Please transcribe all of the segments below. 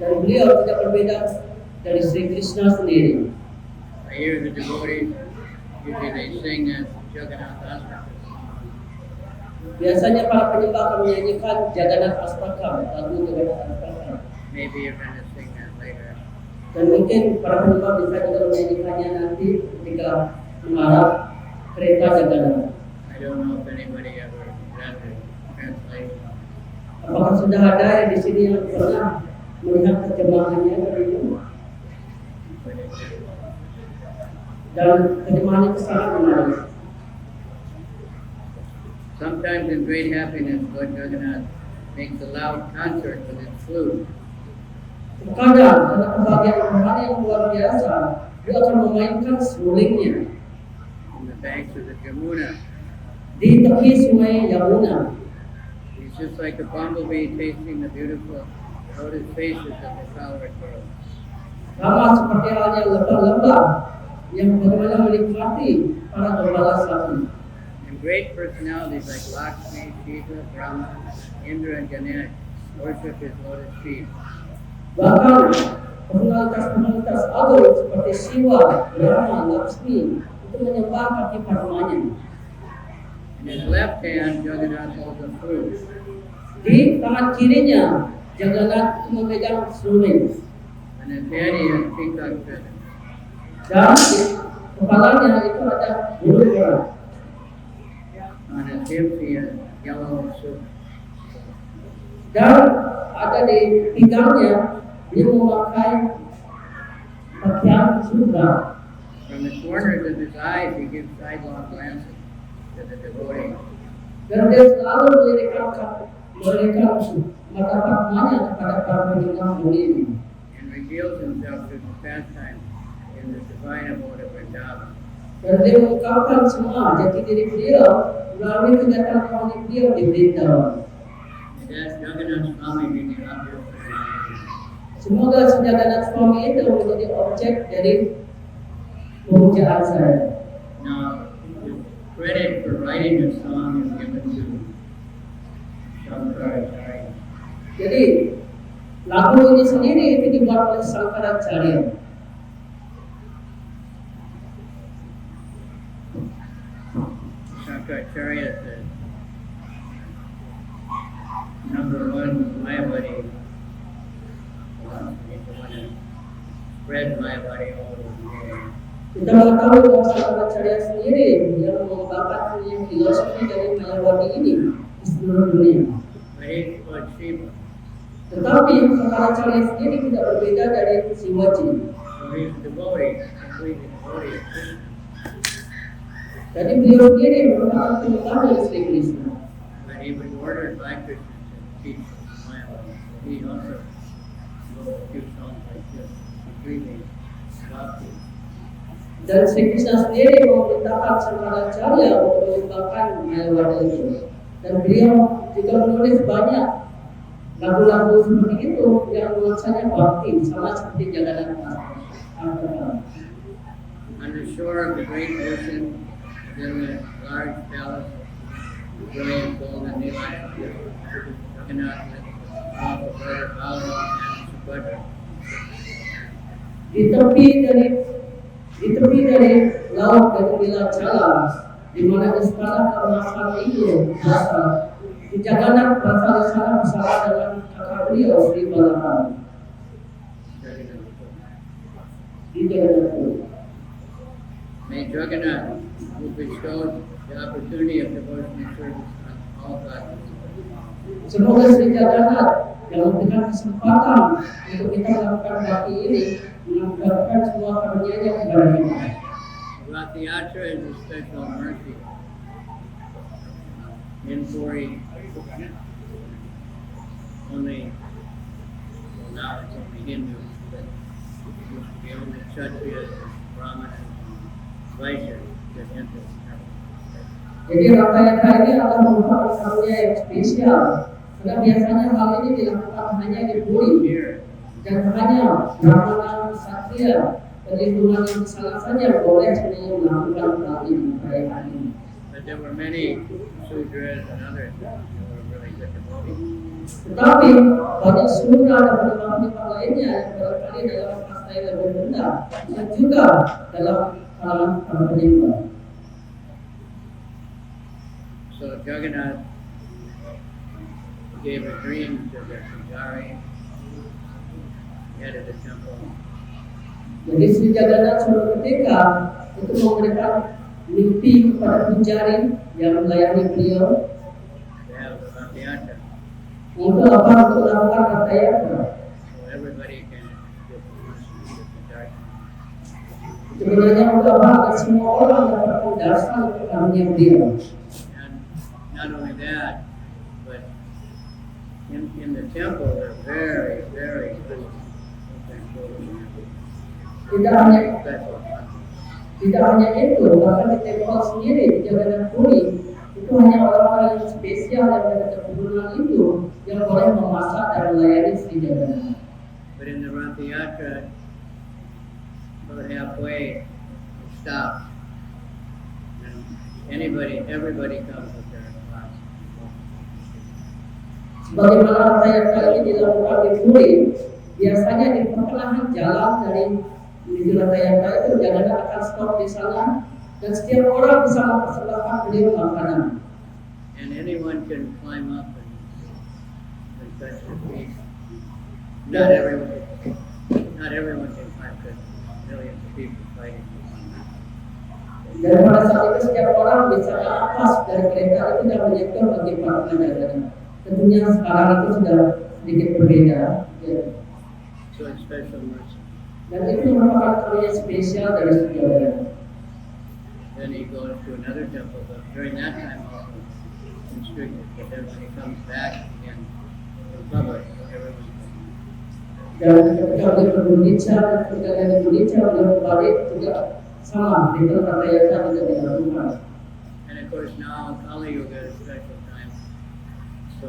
Dan beliau tidak berbeda dari Sri Krishna sendiri. I hear the devotees, usually they sing Jagannath Astaka. Biasanya para penyembah akan menyanyikan Jagannath Astaka, lagu Jagannath Astaka. Maybe you're going to sing that later. Dan mungkin para penyembah bisa juga menyanyikannya nanti ketika mengarah kereta Jagannath. I don't know if anybody ever read the translation. Apakah sudah ada yang di sini yang pernah melihat terjemahannya dari itu? Dan terjemahannya itu sangat menarik. Sometimes in great happiness, Lord Jagannath makes a loud concert with his flute. Terkadang dalam kebahagiaan rohani yang luar biasa, dia akan memainkan sulingnya On the banks of the Yamuna. di tepi sungai Yamuna. He's just like a bumblebee tasting the beautiful lotus faces of the flower girl. Sama seperti halnya lebah-lebah yang bagaimana menikmati para gembala sapi. And great personalities like Lakshmi, Shiva, Brahma, Indra, and Ganesh worship his lotus feet. Bahkan komunitas agung seperti Siwa, Brahma, Lakshmi itu menyembah kaki parmanya. In his left hand, Jagannath holds a flute. Di tangan kirinya Jagannath memegang suling. On his head, he has peacock feathers. Dan di kepalanya itu ada burung merah. On his hips, he has yellow silk. Dan ada di pinggangnya dia memakai pakaian surga. From the corners of his eyes, he gives sidelong glances to the devotees. Dan dia selalu melirikkan mata pakaiannya kepada para penyembah ini. And reveals himself through the pastime in the divine abode of Vrindavan. Dan dia mengungkapkan semua jati diri beliau melalui kegiatan rohani beliau di Vrindavan. And as Jagannath Swami being the object of his Semoga Jagannath Swami itu menjadi objek dari pemujaan saya. Now, the credit for writing the song is given to Shankaracharya. Jadi lagu ini sendiri itu dibuat oleh Shankaracharya. Shankaracharya says, number one, Mayavadi philosophy, the one that spread Mayavadi all over the world. Kita mengetahui bahwa Shankaracharya sendiri yang mengembangkan filosofi dari Mayavadi ini di seluruh dunia. But he's called Shiva. Tetapi Shankaracharya sendiri tidak berbeda dari Shivaji. So he's a devotee, completely devotee of Krishna. Jadi beliau sendiri merupakan penyembah dari Sri Krishna. But he was ordered by Krishna to teach Mayavadi. He also wrote a few songs like this, completely bhakti. Dan Sri Krishna sendiri memerintahkan Shankaracharya untuk mengembangkan Mayavadi itu. Dan beliau juga menulis banyak lagu-lagu seperti itu yang nuansanya bhakti, sama seperti Jagannath Astaka. On the shore of the great ocean, in the large palace, brilliant golden Nilaya, Jagannath off the brother Balaram and Subhadra. Di tepi dari laut dari Nilacala, di mana istana keemasan itu berasal, di Jagannath berasal di sana bersama dengan kakak beliau Sri Balaram di Jagannath. May Jagannath, who bestowed the opportunity of devotional service on all classes, Semoga Sri Jagannath yang memberikan kesempatan untuk kita melakukan bakti ini mengabarkan semua karunia-Nya kepada kita. Rath Yatra is a special mercy in Puri. Only, well, now it's only Hindus, but it used to be only Kshatriyas, Brahmanas, Vaishyas that enter the temple. Jadi Ratha Yatra ini adalah merupakan karunia yang spesial. Karena biasanya hal ini dilakukan hanya di Puri dan hanya Brahmana, Kshatriya, perlindungan yang salah saja boleh sebenarnya melakukan hal ini, perayaan ini. But there were many Sudras and others who were really good devotees. Tetapi banyak sudra dan penyembah-penyembah lainnya yang barangkali dalam kasta yang lebih rendah yang juga dalam kalangan para penyembah. So Jagannath gave a dream to the Pujari, head of the temple, Jadi Sri Jagannath suatu ketika itu memberikan mimpi kepada pujari yang melayani beliau to have the Rath Yatra. untuk apa? Untuk melakukan Ratha Yatra. So everybody can get the Pujari. Sebenarnya untuk apa? Agar semua orang mendapatkan dasar untuk karunia beliau. And not only that, but in the temple they're very, very cool. Tidak hanya itu, bahkan di tempat sendiri di Jagannath Puri itu hanya orang-orang yang spesial yang ada keturunan itu yang boleh memasak dan melayani Sri Jagannath. But in the Rath Yatra, about halfway, it stops. And everybody comes with their class. Sebagaimana Ratha Yatra ini dilakukan di Puri, biasanya di pertengahan jalan dari menuju Ratha Yatra itu Jagannath akan stop di sana dan setiap orang bisa mempersembahkan beliau makanan. And anyone can climb up and touch the feet. Not everyone can climb because millions of people fighting. Dan pada saat itu setiap orang bisa ke atas dari kereta itu dan menyentuh bagi para Jagannath. Tentunya sekarang itu sudah sedikit berbeda. Ya. So it's special mercy. Dan itu merupakan karunia spesial dari Sri Jagannath. Then he goes to another temple, but during that time also constricted. But then when he comes back again in public, everyone Dan ketika beliau berbicara dan ketika dia berbicara beliau berbalik juga sama di dalam Ratha Yatra juga dilakukan. And of course now Kali Yuga is a special time, so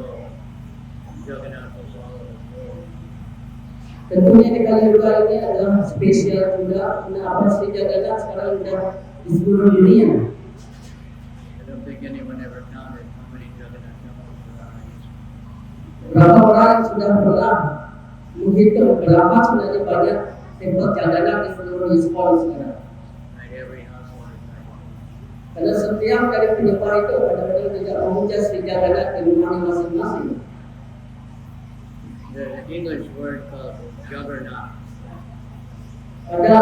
Jagannath was all over the world. Tentunya di Kali Yuga ini adalah spesial juga karena apa Sri Jagannath sekarang sudah di seluruh dunia. I don't think anyone ever counted how many Jagannath temples there are in Israel. Berapa orang yang sudah pernah menghitung berapa sebenarnya banyak tempat Jagannath di seluruh Israel sekarang. Right, every household is like Karena setiap dari penyembah itu kadang-kadang tidak memuja Sri Jagannath di rumahnya masing-masing. There's an English word called juggernaut. Ada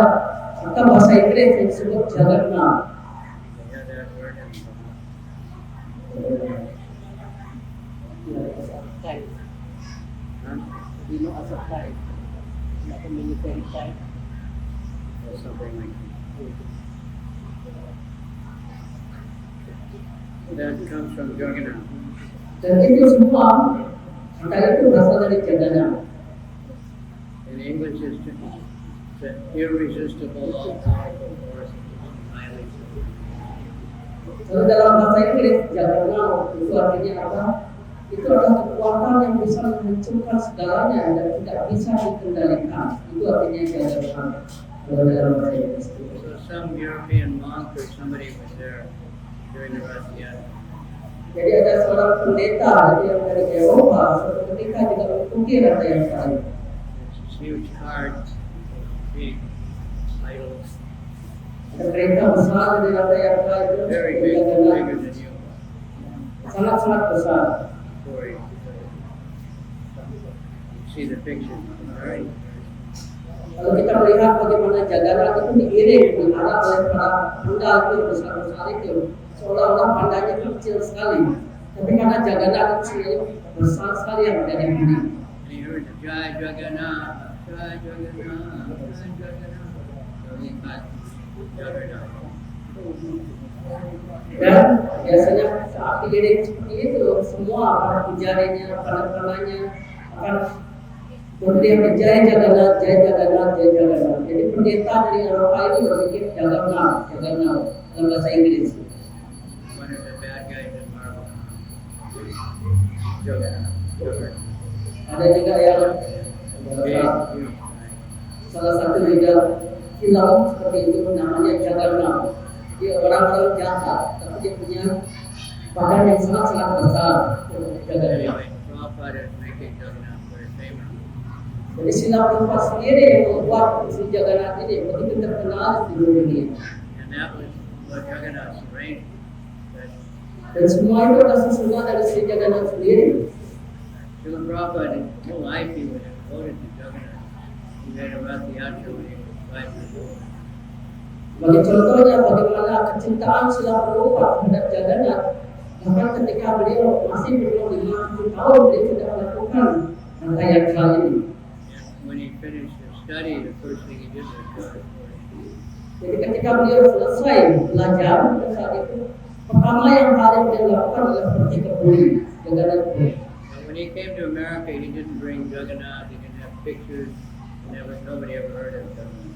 kata bahasa Inggris yang disebut Jagannath. They have that word in huh? You know, as a flight, like a military flight. Or something like that. That comes from Jagannath. Dan itu semua kata itu berasal dari Jagannath. In English, it's the irresistible, all-powerful force of highly Kalau dalam bahasa Inggris Jagannath itu artinya apa? Itu adalah kekuatan yang bisa menghancurkan segalanya dan tidak bisa dikendalikan. Itu artinya Jagannath kalau dalam bahasa Inggris. So some European monk or somebody was there during the Rath Yatra. Jadi ada seorang pendeta yang dari Eropa suatu ketika juga mengikuti Ratha Yatra. It's this huge card, big idols, Ada kereta besar dari Ratha Yatra itu very big, bigger Jagannath, than you. sangat-sangat besar. Before you see the picture, all right? Kalau kita melihat bagaimana Jagannath itu diiring diarah oleh para panda itu besar-besar itu, seolah-olah pandanya kecil sekali. Tapi karena Jagannath itu sebenarnya besar sekali yang ada di bumi. And he heard the Jai Jagannath, Jai Jagannath, Jai Jagannath. So he got Jagannath. Dan biasanya saat diiring seperti itu, semua para pujarinya, para pandanya akan berteriak Jai Jagannath, Jai Jagannath, Jai Jagannath. Jadi pendeta dari Eropa ini berpikir Jagannath, Jagannath dalam bahasa Inggris. One of the bad guys in Marvel. Jagannath. Jagannath. Ada juga yang salah satu juga film seperti itu namanya Jagannath. Dia orang-orang jahat, tapi dia punya badan yang sangat-sangat besar. Jagannath. Anyway, Prabhupada is making Jagannath very famous. Jadi Srila Prabhupada sendiri yang membuat Sri Jagannath ini begitu terkenal di dunia. And that was what Jagannath's arranged. Dan semua itu adalah susunan dari Sri Jagannath sendiri. Srila Prabhupada, his whole life he was devoted to Jagannath. He read about the Yatra when he was 5 years old. Bagi contohnya bagaimana kecintaan Srila Prabhupada terhadap Jagannath. Bahkan ketika beliau masih berumur 50 tahun, beliau sudah melakukan rangkaian hal ini. And when he finished his study, the first thing he did was go to Puri. Jadi ketika beliau selesai belajar, saat itu pertama yang beliau lakukan adalah pergi ke Puri, Jagannath Puri. And when he came to America, he didn't bring Jagannath, he didn't have pictures, nobody ever heard of Jagannath.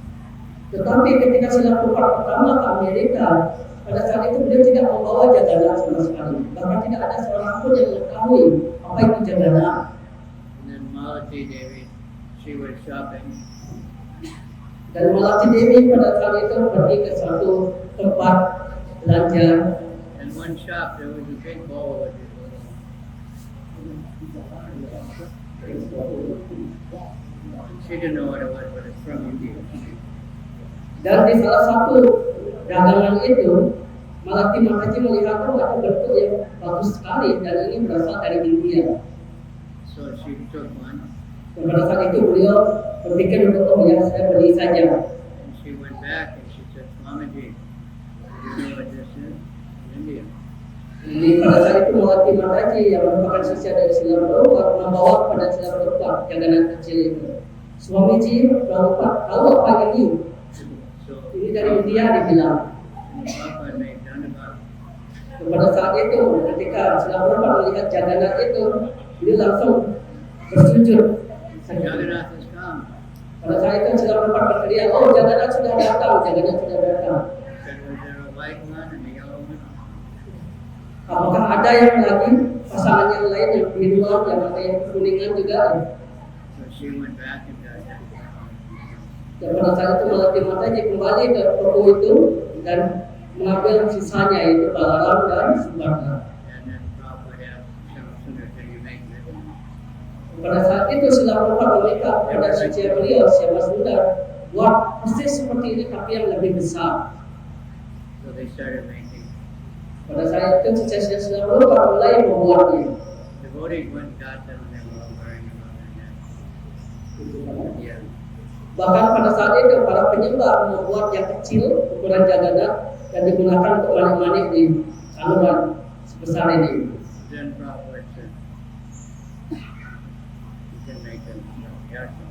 Tetapi ketika Srila Prabhupada pertama ke Amerika, pada saat itu beliau tidak membawa Jagannath sama sekali. Bahkan tidak ada seorang pun yang mengetahui apa itu Jagannath. And then Malati Devi, she was shopping. Dan Malati Devi pada saat itu pergi ke suatu tempat belanja. In one shop, there was a big bowl with this little. She didn't know what it was, but it's from India. Dan di salah satu dagangan itu, Malati Mataji melihat ada bentuk yang bagus sekali dan ini berasal dari India. So she took one, Dan pada saat itu beliau berpikir untuk ya saya beli saja. and she went back and she said, Swamiji, you know what this is? India. Jadi pada saat itu Malati Mataji yang merupakan sisya dari Srila Prabhupada membawa kepada Srila Prabhupada Jagannath kecil itu. Swamiji Prabhupada tahu apa ini? So Ini dari India dibilang. Prabhupada made Dandavad. Pada saat itu ketika Srila Prabhupada melihat Jagannath itu, beliau langsung bersujud. Jagannath has come. Pada saat itu Srila Prabhupada berteriak, oh Jagannath sudah datang, Jagannath sudah datang. Said, was there a white one and a yellow one? Apakah ada yang lagi pasangan yang lain yang biruan, yang ada yang kuningan juga? So she went back and got that. Dan pada saat itu Malati Mataji kembali ke toko itu dan mengambil sisanya yaitu Balaram dan Subhadra. And then Prabhupada asked, Sundar, can you make this? Pada saat itu Srila Prabhupada meminta kepada sisya beliau, Syama Sundar, buat persis seperti ini tapi yang lebih besar. So they started making. Pada saat itu sisya Srila Prabhupada mulai membuatnya. Devotees went and got them and they were all wearing them on their neck. Yeah. Bahkan pada saat itu para penyembah membuat yang kecil ukuran Jagannath dan digunakan untuk manik-manik di saluran sebesar ini. Then Prabhupada said, you can make them, yatra.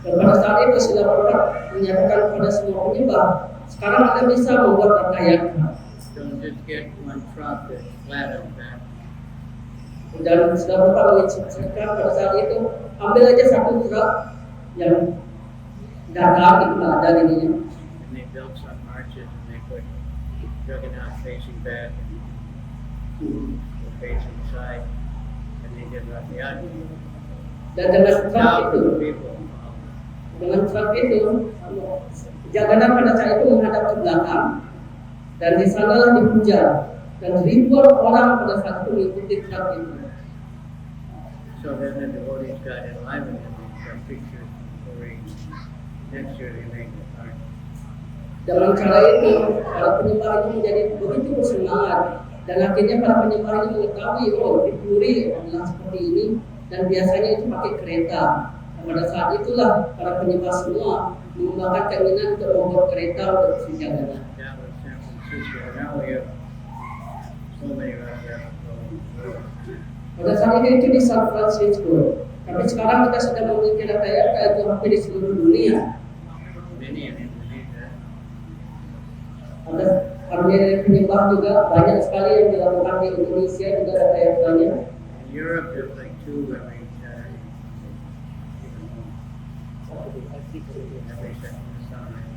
Dan pada saat itu Srila Prabhupada menyatakan kepada semua penyembah, sekarang Anda bisa membuat rangkaian. Don't just get one trunk that's flat on the back. Dan Srila Prabhupada menginstruksikan pada saat itu, ambil aja satu truk yang datar itu nggak ada gininya. And they built some arches and they put Jagannath facing back and facing side. And they did Rath Yatra. Dan dengan truk itu, Thousands of people. dengan truk itu, Jagannath pada saat itu menghadap ke belakang dan di sanalah dipuja dan ribuan orang pada saat itu mengikuti truk itu. So then the devotees got enlivened and they took pictures before next year they make the park. Dengan cara itu, para penyembah itu menjadi begitu bersemangat dan akhirnya para penyembah ini mengetahui, oh di Puri adalah seperti ini dan biasanya itu pakai kereta. Pada saat itulah para penyembah semua mengembangkan keinginan untuk membuat kereta untuk Sri Jagannath. That was San Francisco. Now we have so many right there. Pada saat itu di San Francisco. Tapi sekarang kita sudah memiliki kereta itu hampir di seluruh dunia. Many in Indonesia. Ada armada penyembah juga banyak sekali yang dilakukan di Indonesia juga kereta-keretanya. In Europe, there's like 2 every Saturday. Every second Sunday.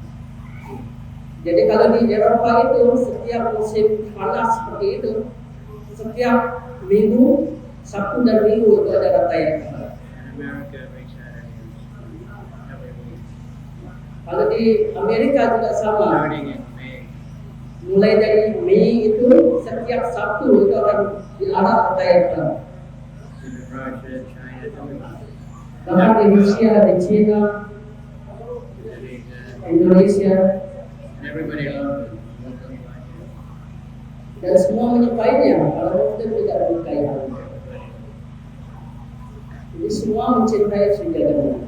Jadi kalau di Eropa itu setiap musim panas seperti itu, setiap minggu, Sabtu dan Minggu itu ada rata-rata. In America, every Saturday. Every week. Kalau di Amerika juga sama. Starting in May. Mulai dari Mei itu setiap Sabtu itu akan diarah rata-rata. In Russia, China, everywhere. Bahkan di Rusia, di China, Indonesia, And everybody loves it. Muslims like it. dan semua menyukainya. Kalau Muslim tidak menyukai hal itu. Everybody Jadi semua mencintai Sri Jagannath.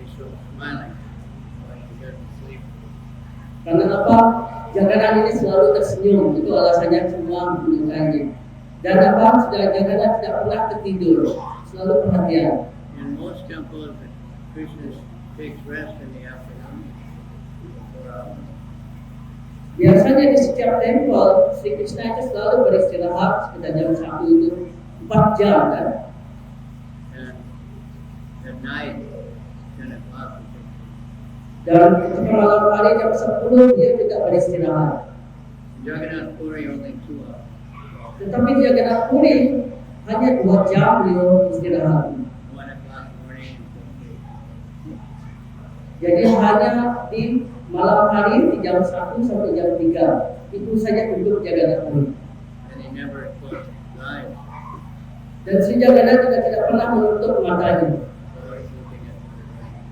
is so smiling. Like he doesn't sleep. Karena apa? Jagannath ini selalu tersenyum. Itu alasannya semua menyukainya. Dan apa? Sudah Jagannath tidak pernah tertidur. Selalu perhatian. In most temples, Krishna takes rest in the afternoon. Biasanya di setiap tempel, Sri Krishna itu selalu beristirahat sekitar jam 1 itu 4 jam kan? And at night, 10 o'clock, Dan ketika malam hari jam 10 dia tidak beristirahat. Jagannath Puri only 2 hours. Tetapi di Jagannath Puri hanya 2 jam beliau istirahat. 1 o'clock morning and 2 Jadi hanya di malam hari di jam 1 sampai jam 3 itu saja duduk Jagannath Puri. And he never closed his eyes. Dan Sri Jagannath juga tidak pernah menutup matanya. Always looking at the right.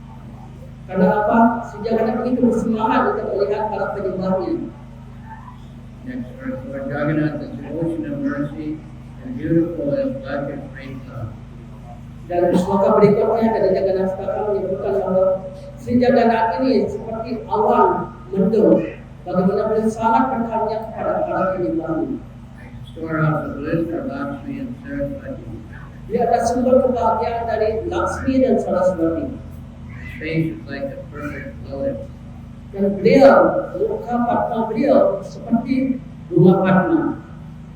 Karena apa? Sri Jagannath begitu bersemangat untuk melihat para penyembahnya. Next verse, Lord Jagannath is the ocean of mercy and beautiful as black as rain clouds. Dan sloka berikutnya dari Jagannath Staka menyebutkan bahwa Sri Jagannath ini seperti awan mendung. Bagaimana beliau sangat bertanya kepada para penyembahnya. Storehouse of bliss for Lakshmi and Saraswati. Dia ada sumber kebahagiaan dari Lakshmi dan Saraswati. His face is like a perfect lotus. Dan beliau, muka Padma beliau seperti bunga Padma.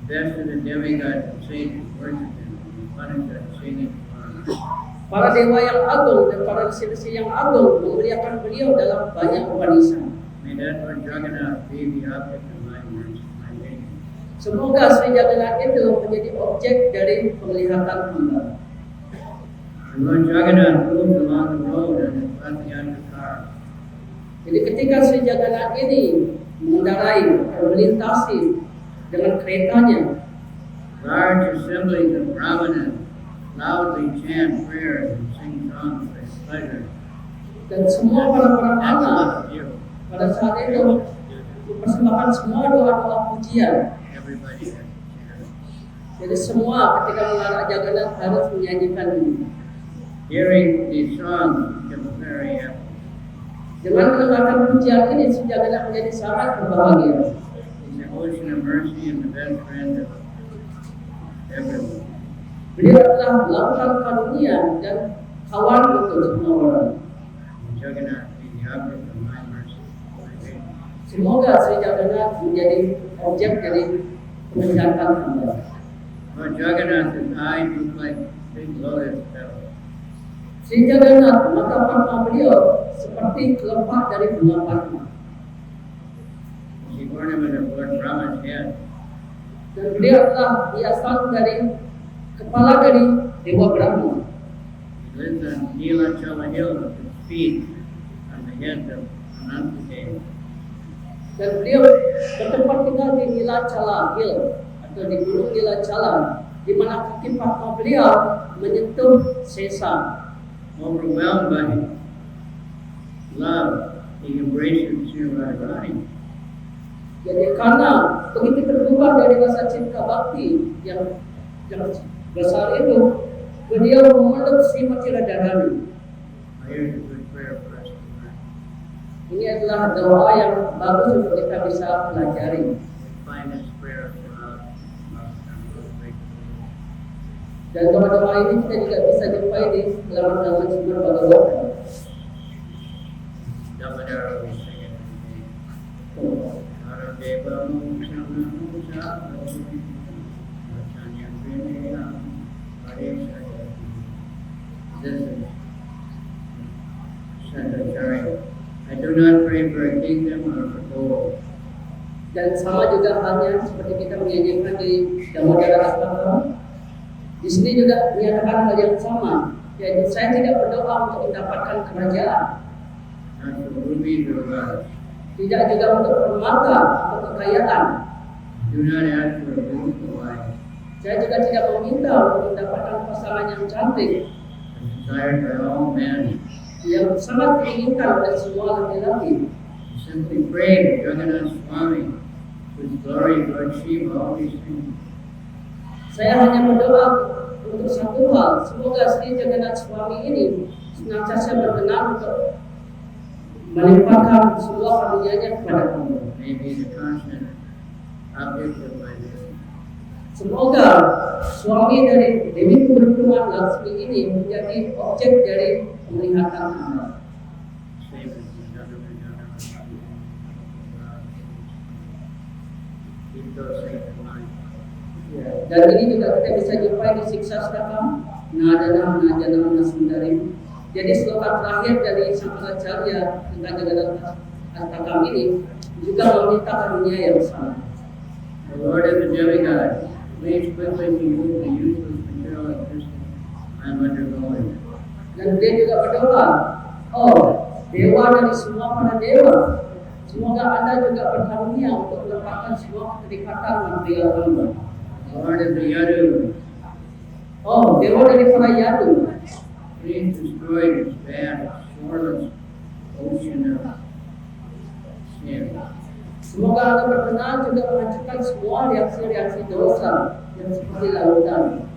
Best of the demigods and saints worship him. Upanishad singing Purana. Para dewa yang agung dan para risi-risi yang agung memuliakan beliau dalam banyak Upanishad. May that Lord Jagannath be the object of my mercy, my vision. Semoga Sri Jagannath itu menjadi objek dari penglihatan hamba. And Lord Jagannath moves along the road on his Rathayatra car. Jadi ketika Sri Jagannath ini mengendarai atau melintasi dengan keretanya, Large assemblies of Brahmanas loudly chant prayers and sing songs for his pleasure. dan semua para That's brahmana love you. pada saat itu mempersembahkan semua doa-doa pujian. Everybody has to chant. Jadi semua ketika mengarak Jagannath harus menyanyikan ini. Hearing these songs becomes very happy. Dengan mendengarkan pujian ini, Sri Jagannath menjadi sangat berbahagia. He's the ocean of mercy and the best friend of everyone. Beliau adalah lautan karunia dan kawan untuk semua orang. Jagannath be the object of my mercy, my vision. Semoga Sri Jagannath menjadi objek dari penglihatan hamba. Lord Jagannath's eyes look like big lotus petals. Sri Jagannath, mata Padma beliau seperti kelopak dari bunga Padma. The ornament of Lord Brahma's head. Dan beliau adalah hiasan dari kepala dari Dewa Brahma. He lives on Nilachala Hill with his feet on the head of Anantadeva. Dan beliau bertempat tinggal di Nilachala Hill atau di Gunung Nilachala, di mana kaki Padma beliau menyentuh sesa. Overwhelmed by love, he embraces Sri Radharani. Jadi karena begitu tergugah dari rasa cinta bakti yang besar itu, beliau memeluk Srimati Radharani. Here's a good prayer for us to learn. Ini adalah doa yang bagus untuk kita bisa pelajari. We find this prayer throughout the great Dan doa-doa ini kita juga bisa jumpai di dalam sumber Bhagavatam. Damadara we sing it today. Naradeva Musa Musa Vachanya Vinaya Parisaya. This is Shankaracharya. I do not pray for a kingdom or for gold. Dan sama juga halnya seperti kita menyanyikan di Damadara Astaka. Di sini juga menyatakan hal yang sama, yaitu saya tidak berdoa untuk mendapatkan kerajaan, Not for rubies or gold. tidak juga untuk permata atau kekayaan. Do not ask for a beautiful wife, Saya juga tidak meminta untuk mendapatkan pasangan yang cantik, desired by all men. yang sangat diinginkan oleh semua laki-laki. Simply pray to Jagannath Swami, whose glory Lord Shiva always sings. Saya hanya berdoa untuk satu hal, semoga Sri Jagannath Swami ini senantiasa berkenan untuk melimpahkan semua karunia-Nya kepada kami. May be the constant object of my vision. Semoga suami dari Dewi Perhubungan Laksmi ini menjadi objek dari penglihatan Anda. Same as the Jagannath. Keep those things in mind. Dan ini juga kita bisa jumpai di Siksa Stakam, Nadana Najanam Nasundarim. Jadi sloka terakhir dari Shankaracharya tentang Jagannath Astakam ini juga meminta karunia yang sama. The Lord of the demigod, please quickly remove the useless material existence I am undergoing. Dan dia juga berdoa, oh dewa dari semua para dewa, semoga Anda juga berkarunia untuk melepaskan semua keterikatan material hamba. Lord of the Yadu, Oh dewa dari para Yadu, please destroy this vast, shoreless ocean of sin. semoga Anda berkenan juga menghancurkan semua reaksi-reaksi dosa yang seperti lautan.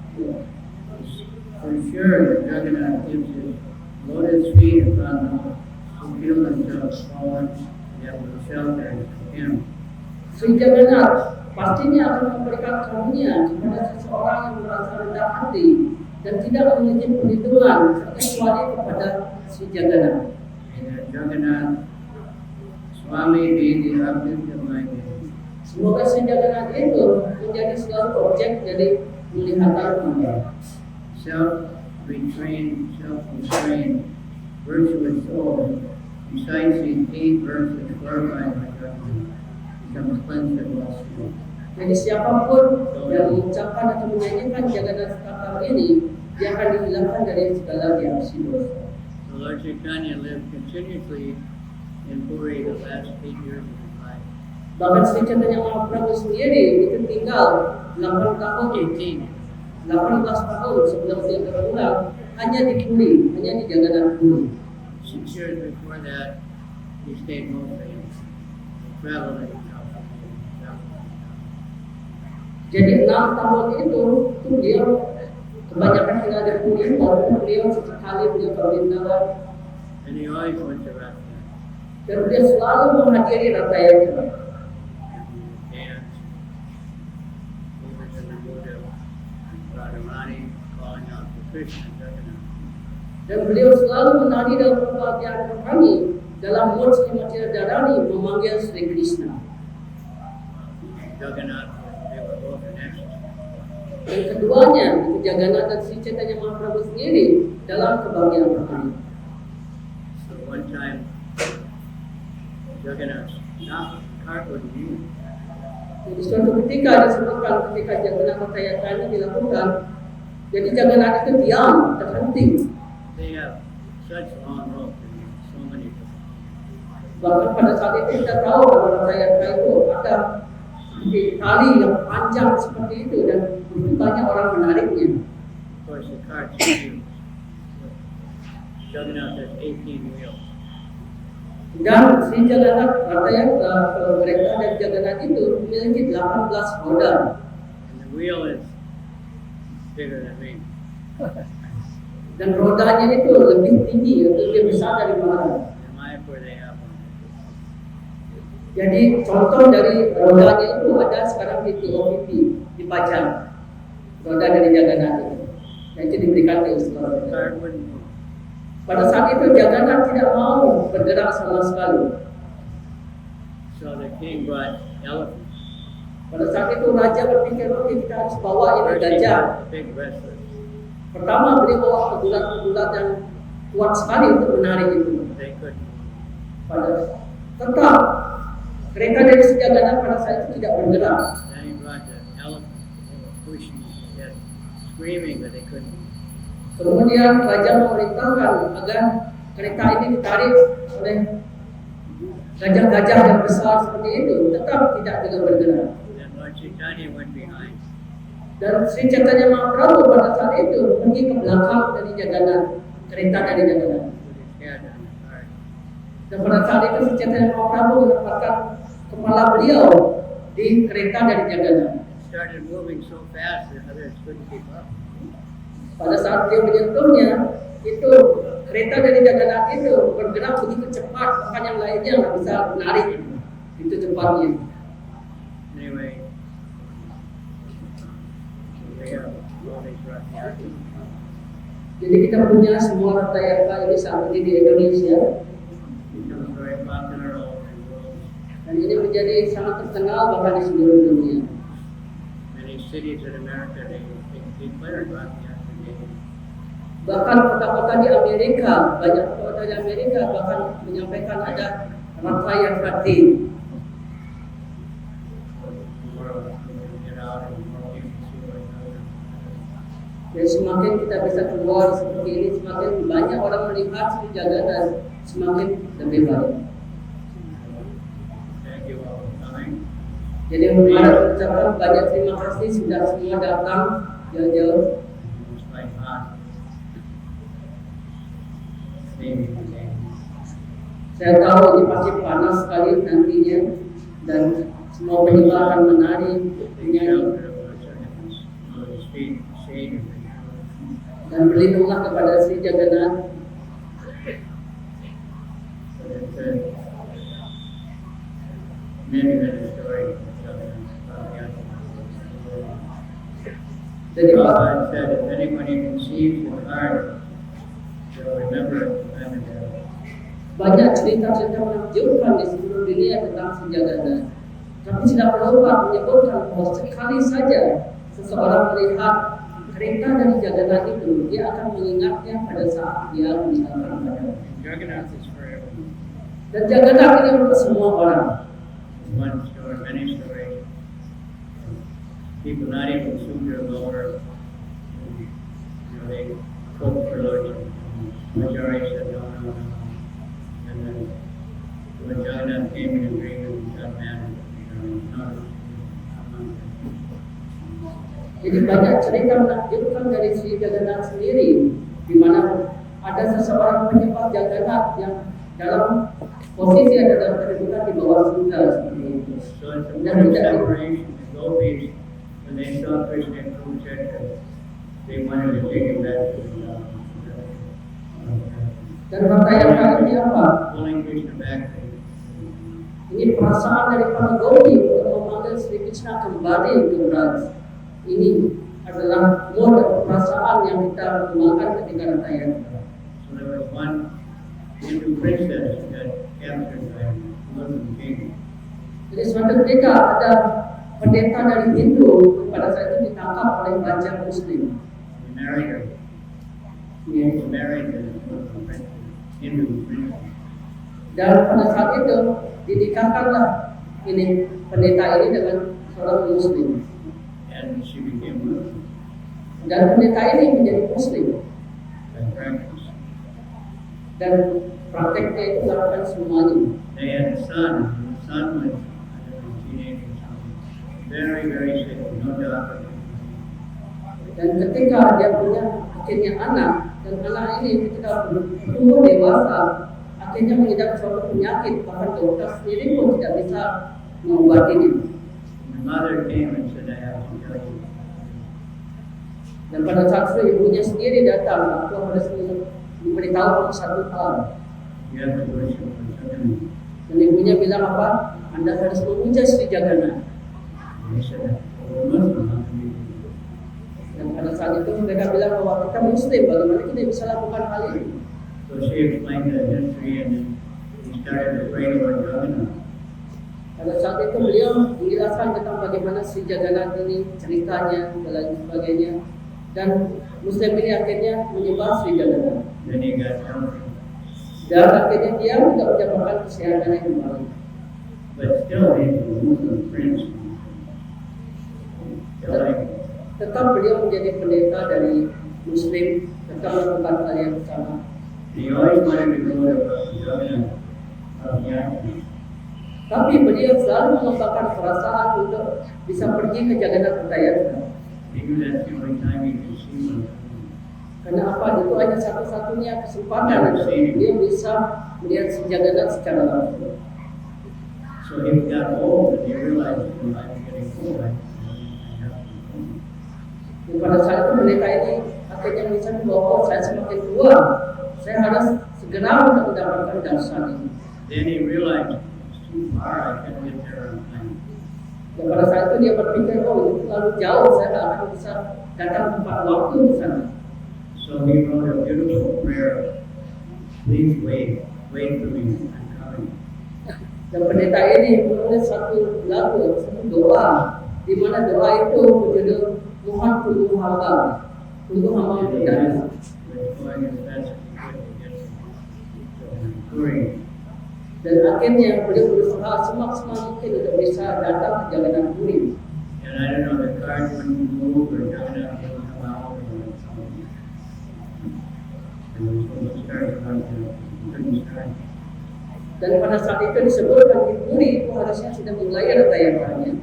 For sure, the Jagannath gives his lotus feet upon those who feel themselves fallen, yet will shelter him. Sri Jagannath pastinya akan memberikan karunia kepada seseorang yang merasa rendah hati dan tidak memiliki perlindungan kecuali kepada Sri Jagannath. May that Jagannath Swami be the object of my vision. Semoga Sri Jagannath itu menjadi selalu objek dari penglihatan Anda. Self-restrained, virtuous soul recites these 8 verses glorifying my judgment, becomes cleansed of all sin. Jadi siapapun yang mengucapkan atau menyanyikan Jagannath Stakam ini, dia akan dihilangkan dari segala reaksi dosa. The Lord Chaitanya lived continuously in Puri the last 8 years of his life. Bahkan Sri Chaitanya Mahaprabhu sendiri itu tinggal 18 tahun 18 tahun sebelum dia berulang hanya di Puri, hanya di Jagannath Puri. 6 years before that, he stayed mostly in traveling. Jadi 6 tahun itu dia kebanyakan tinggal di Puri, walaupun beliau sesekali beliau ke Vrindavan. And he always went to Ratna. Dan dia selalu menghadiri Ratha Yatra. Dance. He was in the mood of Radharani calling out to Krishna Jagannath. Dan beliau selalu menari dalam kebahagiaan rohani dalam mood Srimati Radharani memanggil Sri Krishna. Jagannath, they were both in ecstasy. Dan keduanya, itu Jagannath dan Sri Chaitanya Mahaprabhu sendiri dalam kebahagiaan rohani. So one time, Jagannath stopped the cart with you. Jadi suatu ketika disebutkan ketika Jagannath Ratha Yatra ini dilakukan, jadi Jagannath itu diam, terhenti. They have such long ropes and so many different. Bahkan pada saat itu kita tahu bahwa Ratha Yatra itu ada di tali yang panjang seperti itu dan begitu banyak orang menariknya. Of course, the cart's huge. Jagannath has 18 wheels. Dan Sri Jagannath Ratha Yatra mereka dan Jagannath itu memiliki 18 roda. And the wheel is bigger than me. Dan rodanya itu lebih tinggi, lebih besar dari Maharaj. In Mayapur they have one. Jadi contoh dari rodanya itu ada sekarang di TOPP dipajang roda dari Jagannath itu. Dan itu diberikan ke Islam. Card wouldn't move. Pada saat itu Jagannath tidak mau bergerak sama sekali. So the king brought elephants. Pada saat itu raja berpikir, oke kita harus bawa ini First he gajah. brought big wrestlers. Pertama beliau bawa pegulat-pegulat yang kuat sekali untuk menarik itu. They couldn't move. Pada tetap kereta dari Jagannath pada saat itu tidak bergerak. Then he brought the elephants. They were pushing it, screaming, but they couldn't move. Kemudian raja memerintahkan agar kereta ini ditarik oleh gajah-gajah yang besar seperti itu, tetap tidak juga bergerak. Then Lord Chaitanya went behind. Dan Sri Chaitanya Mahaprabhu pada saat itu pergi ke belakang dari Jagannath, kereta dari Jagannath. Put his head on the cart. Dan pada saat itu Sri Chaitanya Mahaprabhu menempatkan kepala beliau di kereta dari Jagannath. It started moving so fast that others couldn't keep up. Pada saat dia menyentuhnya, itu kereta dari Jagannath itu bergerak begitu cepat, bahkan yang lainnya nggak bisa menarik itu cepatnya. Anyway, so we have all these rough yards. Jadi kita punya semua rata yaka ini saat ini di Indonesia, Becomes very popular all over the world. dan ini menjadi sangat terkenal bahkan di seluruh dunia. Many cities in America, they declared rough yards. Bahkan kota-kota di Amerika, banyak kota di Amerika bahkan menyampaikan ada rata yang hati. Dan semakin kita bisa keluar seperti ini, semakin banyak orang melihat Sri Jagannath, semakin lebih baik. Thank you all for coming. Jadi Maharaj mengucapkan banyak terima kasih sudah semua datang jauh-jauh. It's quite hot. Maybe today. Saya tahu ini pasti panas sekali nantinya dan semua penyembah akan menari, menyanyi, dan berlindunglah kepada Sri Jagannath. Jadi Prabhupada said, if anybody conceives in heart, they'll remember it forever. banyak cerita-cerita menakjubkan di seluruh dunia tentang Sri Jagannath. Tapi tidak Prabhupada menyebutkan bahwa sekali saja seseorang melihat kereta dari Jagannath itu, dia akan mengingatnya pada saat dia meninggalkan badan. Jagannath is for everyone. Dan Jagannath ini untuk semua orang. One story, many stories. People not even Sudra lower, they cook for Lord. Majority said no, no, no. And then when Jagannath came in agreement with that man, no. Jadi banyak cerita menakjubkan dari Sri Jagannath sendiri, di mana ada seseorang penyembah Jagannath yang dalam posisi ada dalam kedudukan di bawah Sudha seperti itu. So it's a Dan point of tidak separation. The gopis, when they saw Krishna in Kurukshetra, they wanted to take him back to dan rata yang kali ini apa? pulling Krishna back to Ini perasaan dari para gopi untuk memanggil Sri Krishna kembali ke Braj. Ini adalah mode perasaan yang kita gunakan ketika rata yang. So there was one Hindu princess that captured by Muslim king. Jadi suatu ketika ada pendeta dari Hindu pada saat itu ditangkap oleh raja Muslim. He married her. He married the Muslim princess, Hindu princess. Dan pada saat itu dinikahkanlah ini pendeta ini dengan seorang Muslim. And she became Muslim Dan pendeta ini menjadi Muslim by practice. dan prakteknya itu melakukan semuanya. They had a son, and the son was a teenager, very, very sick, no doctor. Dan ketika dia punya akhirnya anak, dan anak ini ketika bertumbuh dewasa, akhirnya mengidap suatu penyakit, bahkan dokter sendiri pun tidak bisa mengobatinya. The mother came and said, I have to tell you. Dan pada saat itu ibunya sendiri datang, aku harus diberitahu satu hal. You have to worship for something. Dan ibunya bilang apa? Anda harus memuja Sri Jagana. They said, well, Muslim, how can we do that? Dan pada saat itu mereka bilang bahwa kita Muslim, bagaimana kita bisa lakukan hal ini? So she explained the history and then he started to pray Lord Jagannath. Pada saat itu beliau menjelaskan tentang bagaimana Sri Jagana ini, ceritanya, dan lain sebagainya. Dan Muslim ini akhirnya menyembah Sri Jagana. Then he got healthy. Dan akhirnya dia tidak mendapatkan kesehatannya kembali. But still, he was a Muslim prince. Still like, Tetap beliau menjadi pendeta dari Muslim, tetap melakukan hal yang sama. he always wanted to go to Jagannath of Yatra. Tapi beliau selalu mengembangkan perasaan untuk bisa pergi ke Jagannath Putayatra. He knew that's the only time he could see one. Karena apa? Itu hanya satu-satunya kesempatan dia bisa melihat Sri Jagannath secara langsung. So he got old and he realized his life was getting old. Dan pada saat itu pendeta ini akhirnya menyadari bahwa saya semakin tua, saya harus segera untuk mendapatkan darshan ini. Then he realized it's too far, I can't get there on time. Dan pada saat itu dia berpikir, oh itu terlalu jauh, saya tidak akan bisa datang tepat waktu di sana. So he wrote a beautiful prayer. Please wait for me, I'm coming. Dan pendeta ini menulis satu lagu, satu doa, di mana doa itu berjudul Tuhan tunggu hamba untuk datang. We're going as fast as we could to get to Puri. Dan akhirnya beliau berusaha semaksimal mungkin untuk bisa datang ke Jagannath Puri. And I don't know, the card wouldn't move or Jagannath wouldn't come out or something. And we were supposed to start around there. We couldn't start. Dan pada saat itu disebutkan di Puri itu harusnya sudah mulai ada tayangannya.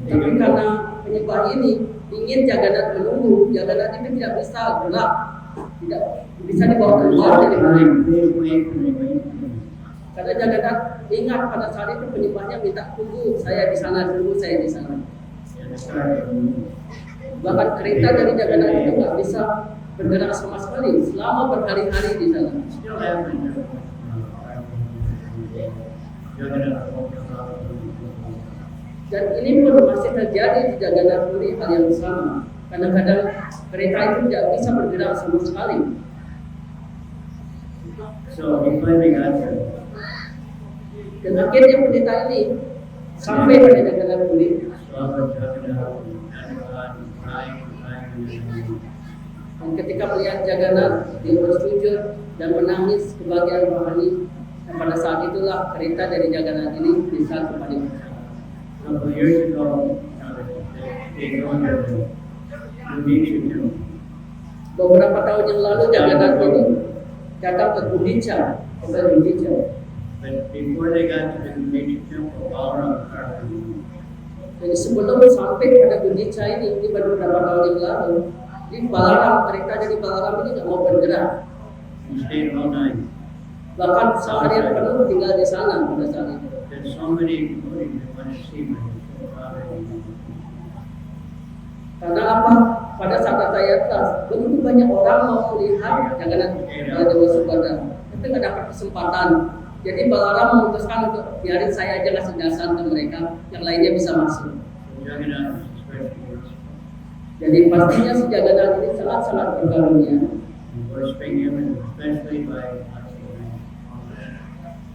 Tapi karena penyembah ini ingin Jagannath menunggu, Jagannath ini tidak bisa gerak, tidak bisa dibawa keluar dari Puri. Please wait for me. Karena Jagannath ingat pada saat itu penyembahnya minta tunggu saya di sana, tunggu saya di sana. And the card wouldn't move. Bahkan kereta dari Jagannath itu nggak bisa bergerak sama sekali selama berhari-hari di sana. It still happened. Jagannath won't come out. Dan ini pun masih terjadi di Jagannath Puri hal yang sama. Kadang-kadang kereta itu tidak bisa bergerak sama sekali. So he finally got there. Dan akhirnya pendeta ini sampai pada Jagannath Puri. Saw the Jagannath and God crying. Dan ketika melihat Jagannath, dia bersujud dan menangis kebahagiaan rohani. Dan pada saat itulah kereta dari Jagannath ini bisa kembali berjalan. A couple of years ago, they go under the Gundicha tomb. Beberapa tahun yang lalu Jagannath ini datang ke Gundicha, But before they got to the Gundicha temple, Balaram carved him. Jadi sebelum sampai pada Gundicha ini baru beberapa tahun yang lalu, di Balaram, kereta dari Balaram ini nggak mau bergerak. He stayed all night. Bahkan seharian penuh tinggal di sana pada saat itu. There's so many devotees that want to see him. So bothered. Karena apa? Pada saat saya kelas, begitu banyak orang mau melihat Jagannath Dewa Subhadra, tapi nggak dapat kesempatan. Jadi Balaram memutuskan untuk biarin saya aja ngasih dasan ke mereka, yang lainnya bisa masuk. So Jagannath is especially Jadi pastinya si Jagannath ini sangat-sangat berkarunia. worshiping him, and especially by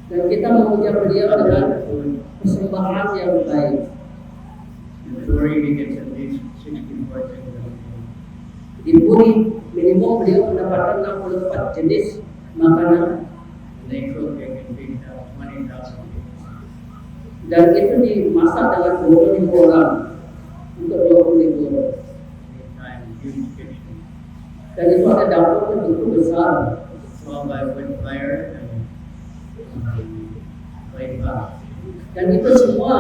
Dan kita memuja beliau dengan persembahan yang baik. in Puri, he gets at least 64 things a day. Di Puri, minimum beliau mendapatkan 64 jenis makanan. And they cook, they can feed 20,000 people. Dan itu dimasak dengan 20.000 orang. Untuk 20.000 orang. Time, huge kitchen. Dan itu ada dapur yang begitu besar. 12 by wood fire and clay pot. Dan itu semua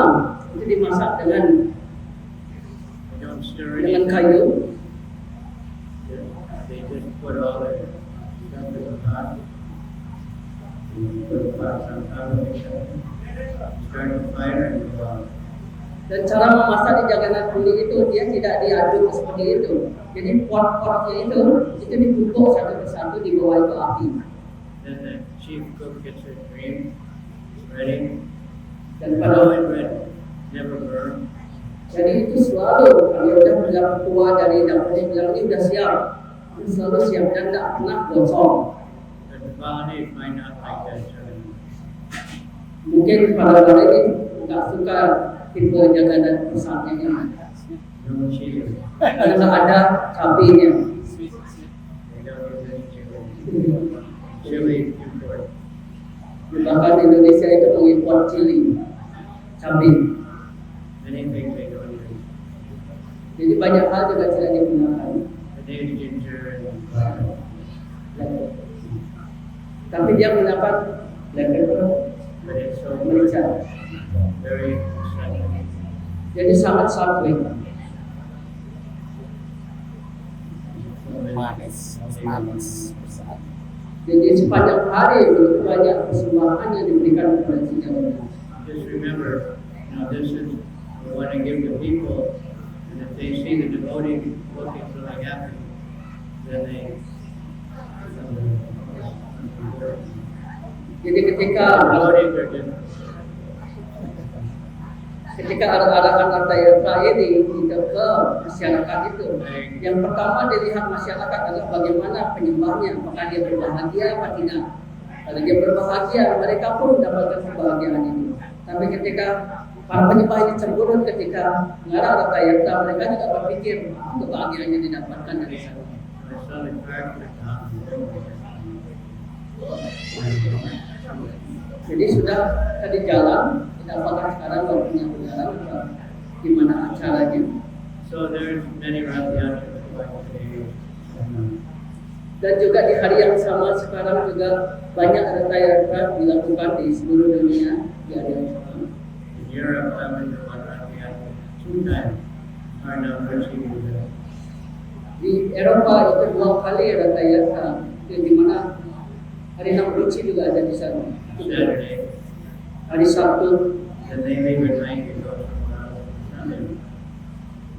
itu dimasak dengan They don't stir dengan it. kayu. They just put all the stuff in the pot. And put the pots on top of each other. Start the fire and go out. Dan cara memasak di Jagannath Puri itu dia tidak diaduk seperti itu. Jadi pot-potnya itu ditumpuk satu persatu di bawah itu api. Then the chief cook gets her cream ready. Dan Follow pada it ready. Never burn. jadi itu selalu kalau udah bilang tua dari dapurnya bilang ini udah siap, itu selalu siap dan tidak pernah gosong. But the Balinese might not like that. So Mungkin para orang ini nggak suka tipe Jagannath Prasad-nya ini. no cheese. Karena nggak ada cabenya. They don't use any chili. Chili is important. Bahkan Indonesia itu mengimpor cili, cabai. Many things they don't use. Jadi banyak hal juga tidak digunakan. But they use ginger and garlic. Tapi dia menggunakan black pepper, But it's so merica. very subtle. Jadi sangat savory. Manis. Jadi sepanjang hari begitu banyak persembahan yang diberikan kepada si Jagannath. Just remember, this is we want to give the people, and if they see the devotee looking really happy, then they. Jadi ketika Devotees are just arahan Arta Yatra ini ke masyarakat itu, yang pertama dilihat masyarakat adalah bagaimana penyembahnya, apakah dia berbahagia apa tidak. Kalau dia berbahagia, mereka pun mendapatkan kebahagiaan itu. Tapi ketika para penyembah ini cemburu ketika mengarah Arta Yatra, mereka juga berpikir kebahagiaan yang didapatkan dari sana. my son is practicing. Jadi sudah tadi jalan, kita apakah sekarang waktunya berjalan atau gimana acaranya? So there's many Rath Yatras like today. Dan juga di hari yang sama sekarang juga banyak Arta Yatra dilakukan di seluruh dunia di hari yang sama. In Europe, I went to one Rath Yatra 2 times. Arnav Rishi Di Eropa itu 2 kali Arta Yatra, di mana Harinam Ruchi juga ada di sana. Saturday. Hari Sabtu Then they leave at night and go somewhere else. Sunday.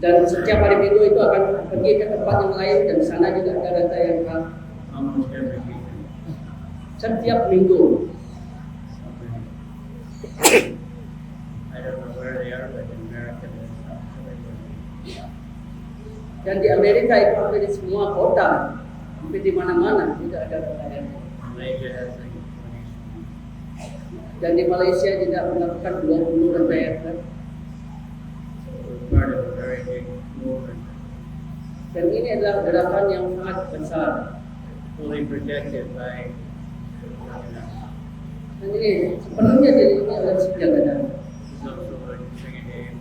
dan setiap hari Minggu itu akan pergi ke tempat yang lain dan di sana juga ada Arta Yatra Almost every weekend. setiap minggu. I don't know where they are, but in America, there's everywhere. Dan di Amerika itu hampir di semua kota, hampir di mana-mana tidak ada Arta Yatra. Malaysia has like 20. Dan di Malaysia juga melakukan 20 Arta Yatra. So we're part of a very big movement, Dan ini adalah gerakan yang sangat besar. fully protected by Dan ini sepenuhnya dilindungi oleh si Jagannath. He's also like Sringadeva.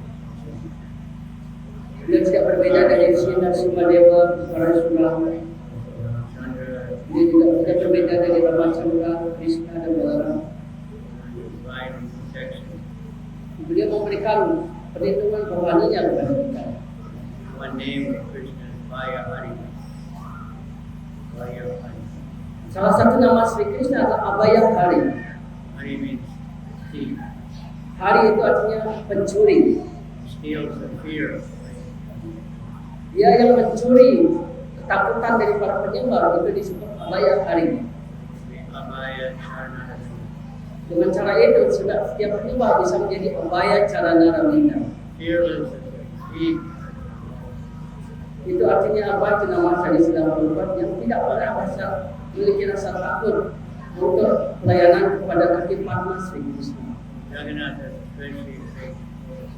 Dia tidak berbeda dari Sri Narasimhadewa, Parashurama. Chandra, Dia juga tidak berbeda dari Ramachandra, Krishna dan Balaram. divine protection. Beliau memberikan perlindungan rohaninya kepada kita. One name of Krishna is Vaya Hari. Vaya Hari. Salah satu nama Sri Krishna adalah Abhaya Hari. Hari means thief. Hari itu artinya pencuri. Steals the fear. Dia yang mencuri ketakutan dari para penyembah itu disebut Abhaya Hari. Abhaya Charana. Dengan cara itu sudah setiap penyembah bisa menjadi Abhaya Charana Ramita. Fearless as a thief. Itu artinya apa? Itu nama tadi sudah berubah yang tidak pernah merasa memiliki rasa takut untuk pelayanan kepada kaki Padma Sri Krishna. Jagannath has especially a big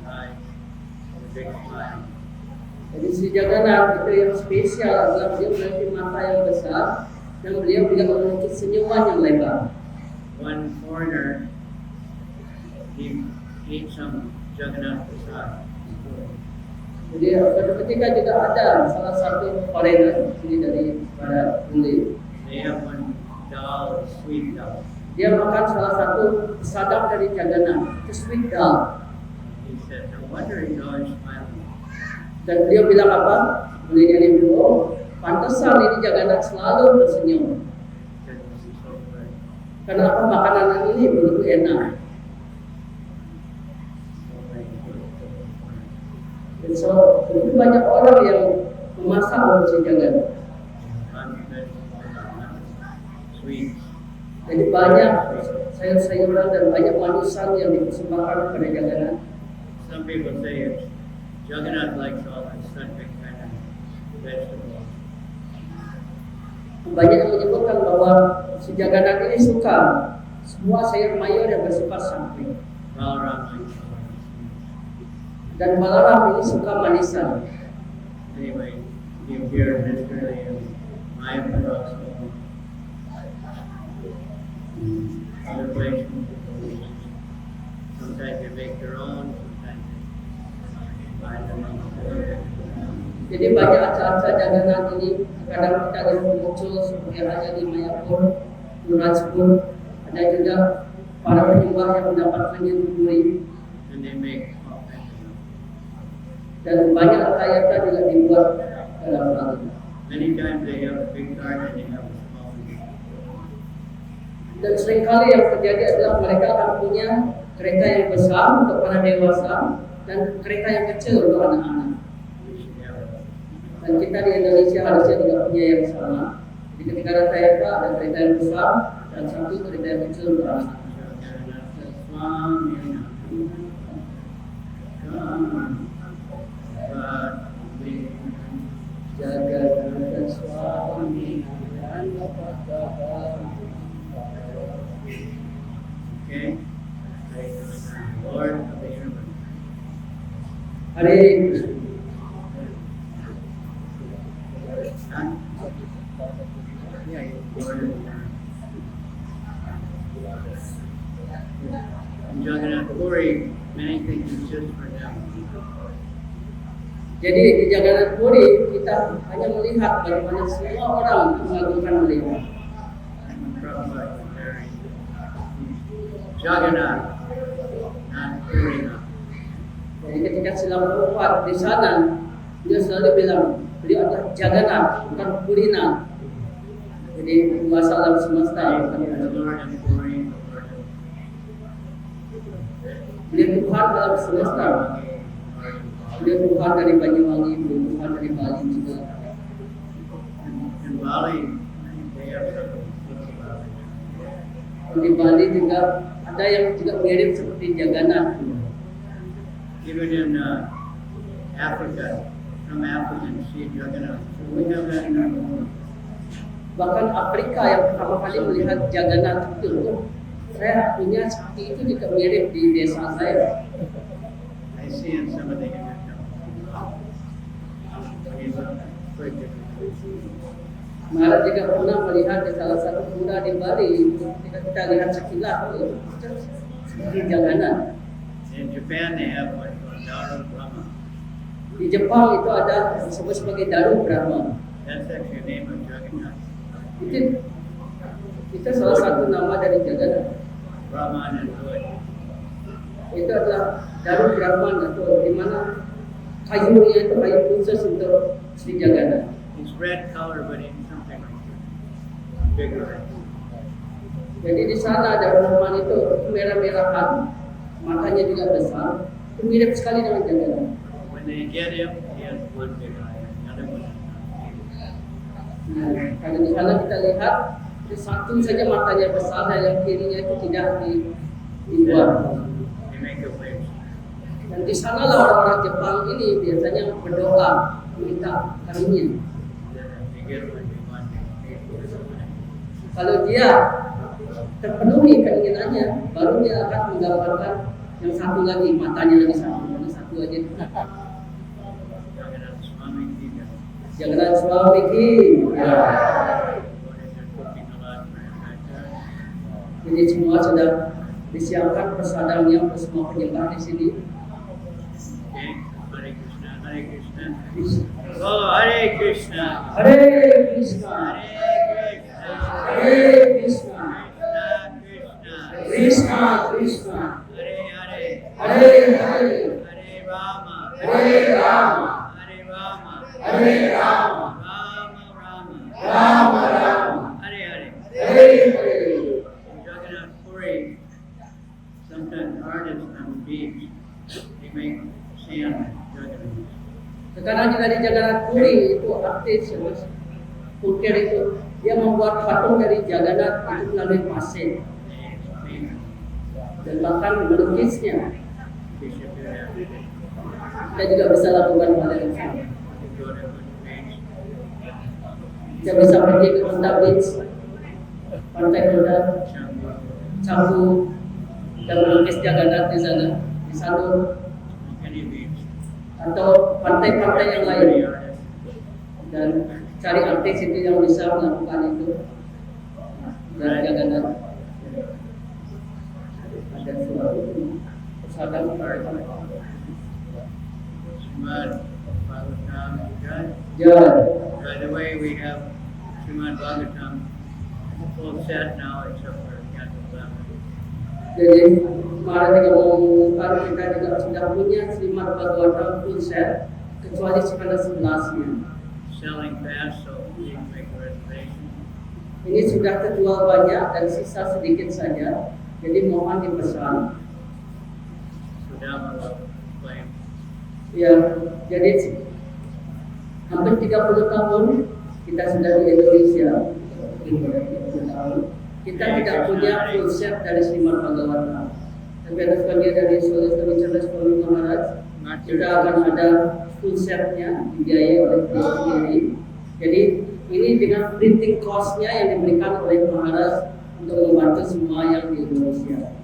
eye, a big smile. Jadi Sri Jagannath itu yang spesial adalah beliau memiliki mata yang besar dan beliau juga memiliki senyuman yang lebar. One foreigner, he ate some Jagannath Prasad. Jadi suatu ketika juga ada salah satu foreigner ini dari barat Hindi. They have one dal, sweet dal. Dia makan salah satu sadap dari Jagannath, itu sweet dal. He said, no wonder he's always smiling. Dan beliau bilang apa? Beliau jadi beliau, pantesan ini Jagannath selalu tersenyum. Because this is so good. Karena apa? Makanan ini begitu enak. So very good. So, begitu banyak orang yang memasak untuk si Jagannath. Sweet. Jadi banyak sayur-sayuran dan banyak manusan yang dipersembahkan kepada Jagannath. Some people say Jagannath likes all the such kind of vegetables. Banyak yang menyebutkan bahwa si Jagannath ini suka semua sayur mayur yang bersifat samping. Balaram likes all that. Dan Balaram ini suka manisan. Anyway, you hear history of Mayapur also. Other places. Sometimes they make their own, sometimes they buy them on the market. Jadi banyak acara-acara Jagannath ini kadang kita lihat muncul seperti ada di Mayapur, Nurajpur, ada juga para penyembah yang mendapatkannya di Puri, And they make all kinds of them. dan banyak acara juga dibuat dalam hal ini. Many times they have a big garden, they have a small one. Dan seringkali yang terjadi adalah mereka akan punya kereta yang besar untuk para dewasa dan kereta yang kecil untuk anak-anak. We should have a Dan kita di Indonesia harusnya juga punya yang sama. Jadi ketika ada kereta yang besar dan satu kereta yang kecil untuk anak-anak. Jagannath Swami Okay? Lord of the universe. Hare Krishna. Huh? Yeah, Lord of the universe. In Jagannath Puri, many things is just for them. Jadi di Jagannath Puri kita hanya melihat bagaimana semua orang melakukan melihat. Prabhupada was very Jagannath, not Purina. Jadi ketika Srila Prabhupada di sana, dia selalu bilang beliau adalah Jagannath, bukan Purina. Jadi bahasa alam semesta. The Lord of Puri, the Lord of Beliau Tuhan alam semesta. Beliau Tuhan dari Banyuwangi, beliau Tuhan dari Bali juga. In Bali, they have something. Di Bali juga ada yang juga mirip seperti Jagannath. Even in Africa, from Africa, you see Jagannath. So we have that in our home. Bahkan Afrika yang pertama kali melihat Jagannath itu, saya punya sapi itu juga mirip di desa saya. I see in some of the Hindu temples. When you look, it's quite different. Malah juga pernah melihat di salah satu pura di Bali, ketika kita lihat sekilas itu seperti Jagannath. In Japan, they have what's called Daru Brahma. Di Jepang itu ada disebut sebagai Daru Brahma. That's actually the name of Jagannath. Itu salah satu nama dari Jagannath. Brahman is good. Itu adalah Daru Brahman atau di mana kayunya itu kayu khusus untuk Sri Jagannath. It's red color, but it's something like bigger. Jadi di sana ada Brahman itu merah-merahan, matanya juga besar, itu mirip sekali dengan Jagannath. When they get him, he has one big eye, another one. Nah, kalau di sana kita lihat itu satu saja matanya besar dan yang kirinya itu tidak dibuat. They make a wish. Dan di sanalah orang-orang Jepang ini biasanya berdoa minta karunia. They get what they want. They pay for it. Kalau dia terpenuhi keinginannya, baru dia akan menggambarkan yang satu lagi, matanya lagi satu, mana satu aja. Jagannath Swami Kija. Jagannath Swami Ki. Ya. Jadi semua sudah disiapkan prasadamnya untuk semua penyembah di sini. Okay, Hare Krishna, Hare Krishna. Oh, Hare Krishna. Hare Krishna, Hare Krishna. Hare Krishna, Krishna, Krishna. Krishna Krishna, Hare Hare. Hare Hare, Hare Rama. Hare Rama, Hare Rama. Hare Rama, Rama Rama. Rama Rama, Hare Hare. Hare Hare. In Jagannath Puri, sometimes artists on the beach, they make sand Jagannath. Karena dari Jagannath Puri itu artis Mas Pulker itu dia membuat patung dari Jagannath itu melalui pasir dan bahkan melukisnya. Kita juga bisa lakukan hal yang sama. Kita bisa pergi ke Honda Beach, Pantai Honda, Canggu, dan melukis Jagannath di sana, di Sanur, atau pantai-pantai yang lain. Dan cari artis itu yang bisa melakukan itu. Dan Jagannath ada suatu usahakan Jalan. By the way, we have Srimad Bhagavatam full set now except for Canto 11. Jadi Maharaj juga mengumumkan kita juga sudah punya Srimad Bhagavatam full set kecuali skala 11-nya. Selling fast, so you can make a reservation. Ini sudah terjual banyak dan sisa sedikit saja. Jadi mohon dipesan. Sudama will claim. Ya, jadi hampir 30 tahun kita sudah di Indonesia. Kita tidak punya full set dari Srimad Bhagavatam. Tapi atas panggilan dari Saudara Charles Swami Maharaj, kita akan ada full setnya dibiayai oleh beliau sendiri. Jadi ini dengan printing cost-nya yang diberikan oleh Maharaj untuk membantu semua yang di Indonesia.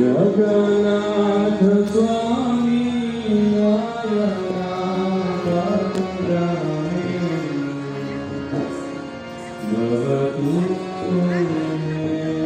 Jagannath स्वामी नयना परामे भवतु मे